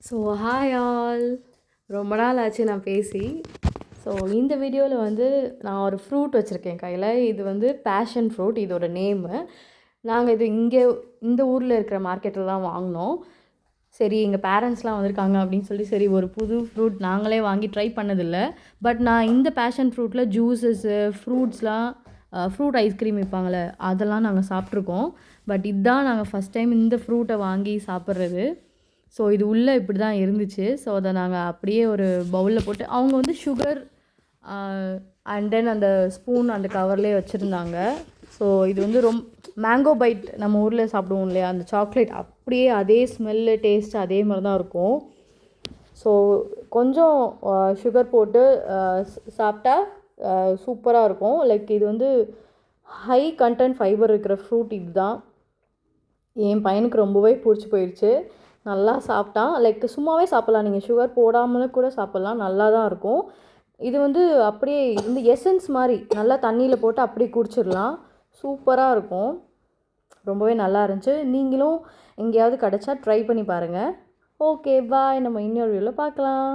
So hi all, ரொம்ப நாள் ஆச்சு நான் பேசி. ஸோ இந்த வீடியோவில் வந்து நான் ஒரு ஃப்ரூட் வச்சுருக்கேன் கையில். இது வந்து பேஷன் ஃப்ரூட், இதோட நேமு. நாங்கள் இது இங்கே இந்த ஊரில் இருக்கிற மார்க்கெட்டில் தான் வாங்கினோம். சரி, எங்கள் பேரண்ட்ஸ்லாம் வந்திருக்காங்க அப்படின்னு சொல்லி சரி ஒரு புது ஃப்ரூட் நாங்களே வாங்கி ட்ரை பண்ணதில்லை. பட் நான் இந்த பேஷன் ஃப்ரூட்டில் ஜூஸஸ்ஸு ஃப்ரூட்ஸ்லாம் ஃப்ரூட் ஐஸ்கிரீம் விற்பாங்களே அதெல்லாம் நாங்கள் சாப்பிட்ருக்கோம். பட் இதுதான் நாங்கள் ஃபஸ்ட் டைம் இந்த ஃப்ரூட்டை வாங்கி சாப்பிட்றது. ஸோ இது உள்ளே இப்படி தான் இருந்துச்சு. ஸோ அதை நாங்கள் அப்படியே ஒரு பவுலில் போட்டு அவங்க வந்து சுகர் அண்ட் தென் அந்த ஸ்பூன் அந்த கவர்லேயே வச்சுருந்தாங்க. ஸோ இது வந்து மேங்கோ பைட் நம்ம ஊரில் சாப்பிடுவோம் இல்லையா, அந்த சாக்லேட் அப்படியே அதே ஸ்மெல்லு டேஸ்ட் அதே மாதிரி தான் இருக்கும். ஸோ கொஞ்சம் சுகர் போட்டு சாப்பிட்டா சூப்பராக இருக்கும். லைக் இது வந்து ஹை கண்டென்ட் ஃபைபர் இருக்கிற ஃப்ரூட் இது தான். என் பையனுக்கு ரொம்பவே பிடிச்சி போயிடுச்சு. நல்லா சாப்பிட்டான். லைக் சும்மாவே சாப்பிட்லாம், நீங்கள் சுகர் போடாமலும் கூட சாப்பிட்லாம், நல்லா தான் இருக்கும். இது வந்து அப்படியே இந்த எசன்ஸ் மாதிரி நல்லா தண்ணியில் போட்டு அப்படியே குடிச்சிடலாம், சூப்பராக இருக்கும். ரொம்பவே நல்லா இருந்துச்சு. நீங்களும் எங்கேயாவது கிடச்சா ட்ரை பண்ணி பாருங்கள். ஓகே பாய், நம்ம இன்னொரு வீடியோவில் பார்க்கலாம்.